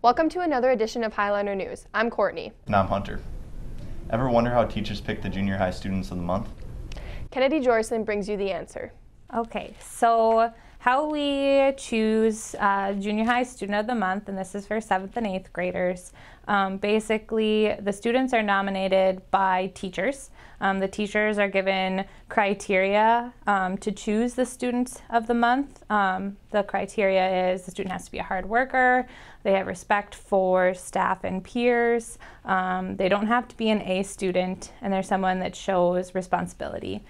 Welcome to another edition of Highliner News. I'm Courtney. And I'm Hunter. Ever wonder how teachers pick the junior high students of the month? Kennedy Jorson brings you the answer. Okay, so how we choose junior high student of the month, and this is for 7th and 8th graders. Basically, the students are nominated by teachers. The teachers are given criteria to choose the student of the month. The criteria is the student has to be a hard worker, they have respect for staff and peers, they don't have to be an A student, and they're someone that shows responsibility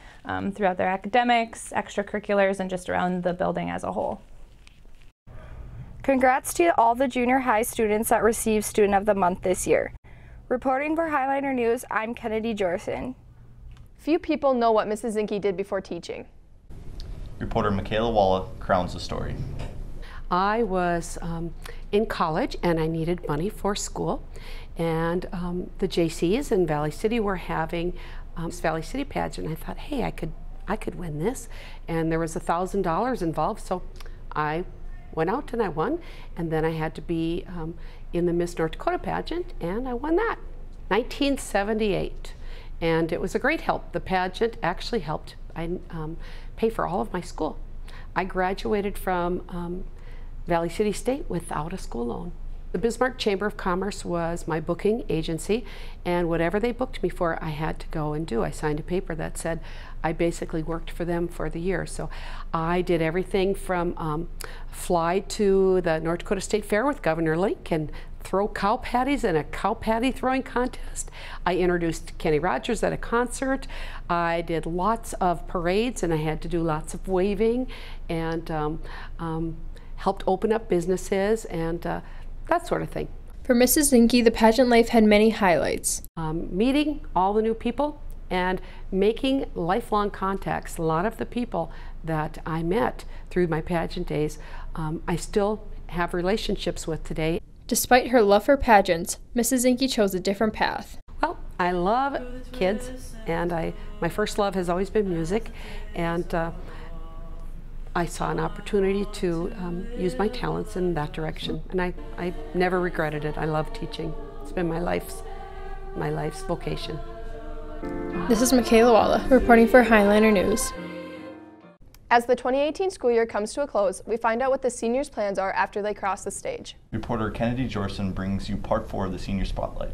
throughout their academics, extracurriculars, and just around the building as a whole. Congrats to all the junior high students that received Student of the Month this year. Reporting for Highliner News, I'm Kennedy Jorson. Few people know what Mrs. Zinke did before teaching. Reporter Michaela Walla crowns the story. I was in college and I needed money for school, and the JCs in Valley City were having this Valley City pageant. I thought, hey, I could win this, and there was $1,000 involved, so I went out and I won, and then I had to be in the Miss North Dakota pageant, and I won that, 1978, and it was a great help. The pageant actually helped pay for all of my school. I graduated from Valley City State without a school loan. The Bismarck Chamber of Commerce was my booking agency, and whatever they booked me for, I had to go and do. I signed a paper that said I basically worked for them for the year. So I did everything from fly to the North Dakota State Fair with Governor Link and throw cow patties in a cow patty throwing contest. I introduced Kenny Rogers at a concert. I did lots of parades, and I had to do lots of waving, and helped open up businesses and that sort of thing. For Mrs. Zinke, the pageant life had many highlights. Meeting all the new people and making lifelong contacts. A lot of the people that I met through my pageant days, I still have relationships with today. Despite her love for pageants, Mrs. Zinke chose a different path. Well, I love kids, and my first love has always been music, and I saw an opportunity to use my talents in that direction, and I never regretted it. I love teaching. It's been my life's vocation. This is Michaela Walla, reporting for Highliner News. As the 2018 school year comes to a close, we find out what the seniors' plans are after they cross the stage. Reporter Kennedy Jorson brings you part 4 of the Senior Spotlight.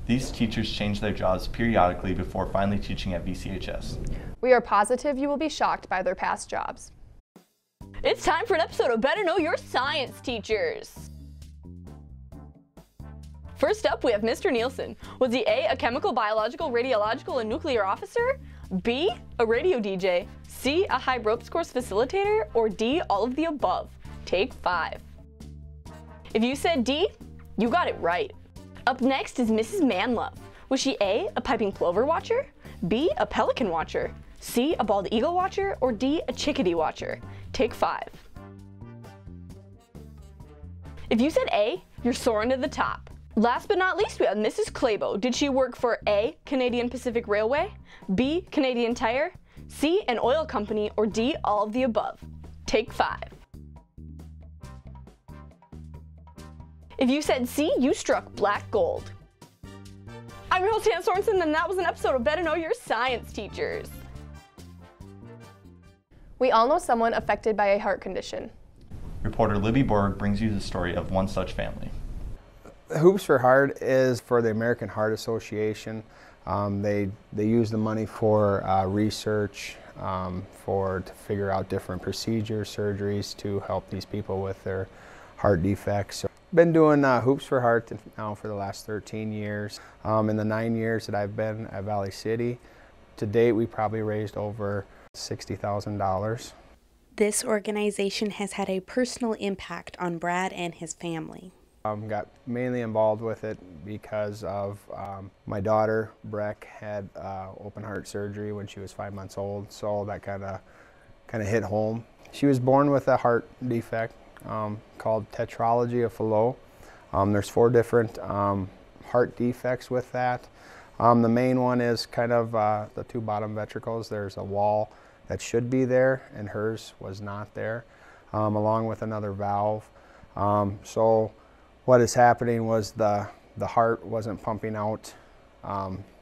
These teachers change their jobs periodically before finally teaching at VCHS. We are positive you will be shocked by their past jobs. It's time for an episode of Better Know Your Science Teachers. First up, we have Mr. Nielsen. Was he A, a chemical, biological, radiological, and nuclear officer? B, a radio DJ? C, a high ropes course facilitator? Or D, all of the above? Take 5. If you said D, you got it right. Up next is Mrs. Manlove. Was she A, a piping plover watcher? B, a pelican watcher? C, a bald eagle watcher? Or D, a chickadee watcher? Take 5. If you said A, you're soaring to the top. Last but not least, we have Mrs. Claybo. Did she work for A, Canadian Pacific Railway? B, Canadian Tire? C, an oil company? Or D, all of the above? Take 5. If you said C, you struck black gold. I'm your host, Hannah Sorensen, and that was an episode of Better Know Your Science Teachers. We all know someone affected by a heart condition. Reporter Libby Borg brings you the story of one such family. Hoops for Heart is for the American Heart Association. They use the money for research, to figure out different procedures, surgeries to help these people with their heart defects. Been doing Hoops for Heart now for the last 13 years. In the 9 years that I've been at Valley City, to date we probably raised over $60,000. This organization has had a personal impact on Brad and his family. Got mainly involved with it because of my daughter, Breck, had open heart surgery when she was 5 months old, so that kind of hit home. She was born with a heart defect called tetralogy of Fallot. There's 4 different heart defects with that. The main one is kind of the 2 bottom ventricles. There's a wall that should be there, and hers was not there, along with another valve. So what is happening was the heart wasn't pumping out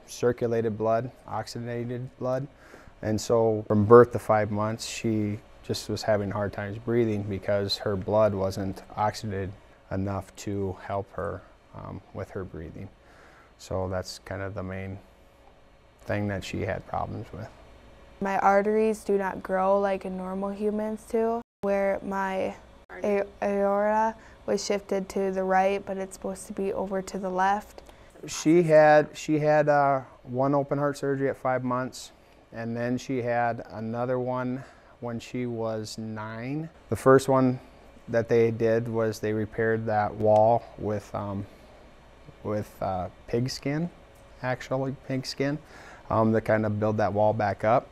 circulated blood, oxygenated blood, and so from birth to 5 months she just was having hard times breathing because her blood wasn't oxygenated enough to help her with her breathing. So that's kind of the main thing that she had problems with. My arteries do not grow like a normal humans do, where my aorta was shifted to the right, but it's supposed to be over to the left. She had 1 open heart surgery at 5 months, and then she had another one when she was 9. The first one that they did was they repaired that wall with pig skin, actually pig skin, to kind of build that wall back up.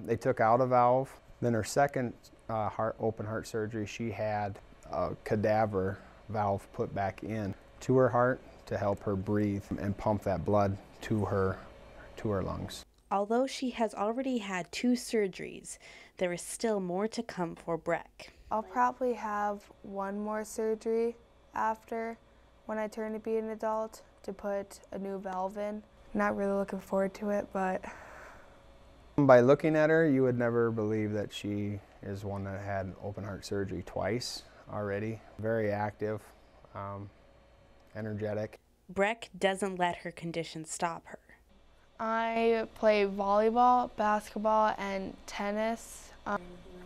They took out a valve. Then her second open heart surgery, she had a cadaver valve put back in to her heart to help her breathe and pump that blood to her lungs. Although she has already had 2 surgeries, there is still more to come for Breck. I'll probably have 1 more surgery after when I turn to be an adult to put a new valve in. Not really looking forward to it, but... By looking at her, you would never believe that she is one that had open heart surgery twice already. Very active, energetic. Breck doesn't let her condition stop her. I play volleyball, basketball, and tennis.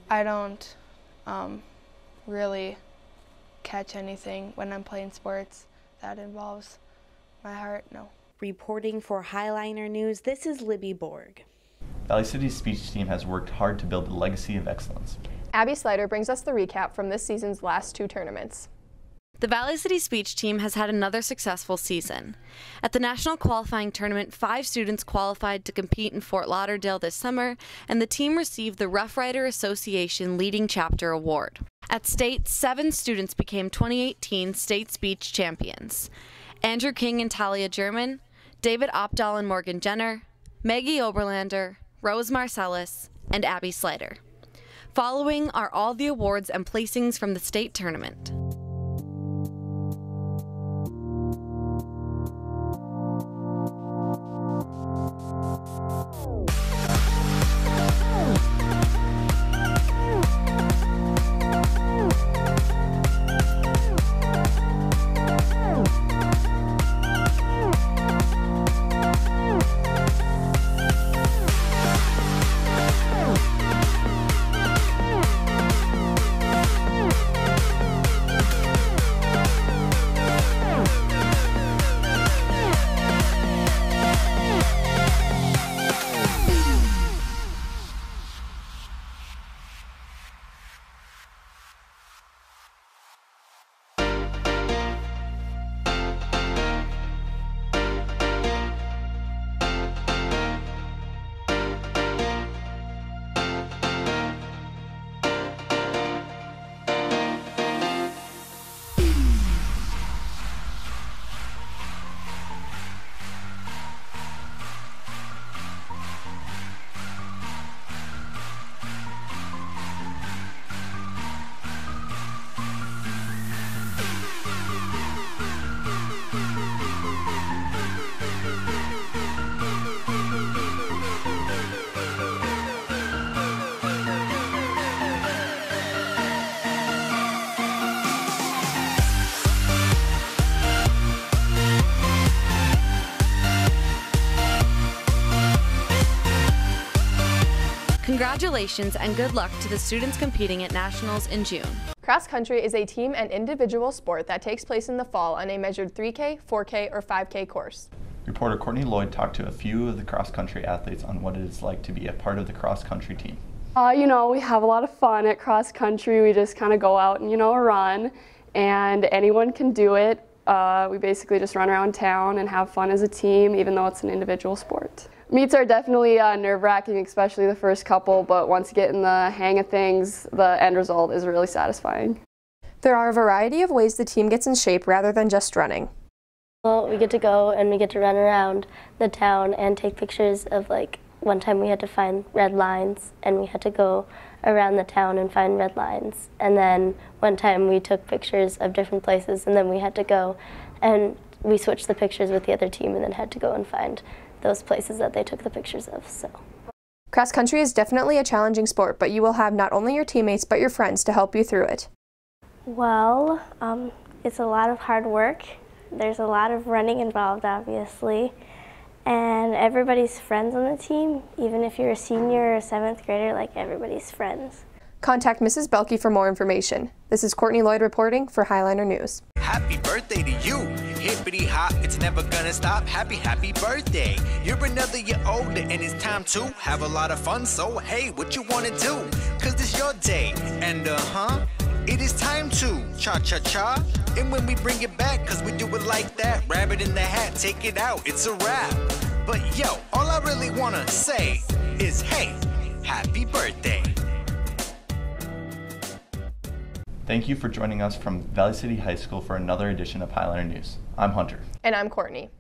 I don't really catch anything when I'm playing sports that involves my heart, no. Reporting for Highliner News, this is Libby Borg. Valley City's speech team has worked hard to build a legacy of excellence. Abby Slider brings us the recap from this season's last 2 tournaments. The Valley City speech team has had another successful season. At the National Qualifying Tournament, 5 students qualified to compete in Fort Lauderdale this summer, and the team received the Rough Rider Association Leading Chapter Award. At state, 7 students became 2018 state speech champions. Andrew King and Talia German, David Opdahl and Morgan Jenner, Maggie Oberlander, Rose Marcellus, and Abby Slider. Following are all the awards and placings from the state tournament. Congratulations and good luck to the students competing at Nationals in June. Cross country is a team and individual sport that takes place in the fall on a measured 3K, 4K, or 5K course. Reporter Courtney Lloyd talked to a few of the cross-country athletes on what it is like to be a part of the cross-country team. You know, we have a lot of fun at cross country. We just kind of go out and, you know, run, and anyone can do it. We basically just run around town and have fun as a team, even though it's an individual sport. Meets are definitely nerve-wracking, especially the first couple, but once you get in the hang of things, the end result is really satisfying. There are a variety of ways the team gets in shape rather than just running. Well, we get to go and we get to run around the town and take pictures of, like, one time we had to find red lines and we had to go around the town and find red lines. And then one time we took pictures of different places and then we had to go and we switched the pictures with the other team and then had to go and find those places that they took the pictures of. So cross country is definitely a challenging sport, but you will have not only your teammates but your friends to help you through it. Well, it's a lot of hard work. There's a lot of running involved, obviously, and everybody's friends on the team. Even if you're a senior or 7th grader, like, everybody's friends. Contact Mrs. Belke for more information. This is Courtney Lloyd reporting for Highliner News. Happy birthday to you. Hippity hop, it's never gonna stop. Happy, happy birthday. You're another year older and it's time to have a lot of fun. So hey, what you wanna do? Cause it's your day. And it is time to cha-cha-cha. And when we bring it back, cause we do it like that. Rabbit in the hat, take it out, it's a wrap. But yo, all I really wanna say is hey, happy birthday. Thank you for joining us from Valley City High School for another edition of Highliner News. I'm Hunter. And I'm Courtney.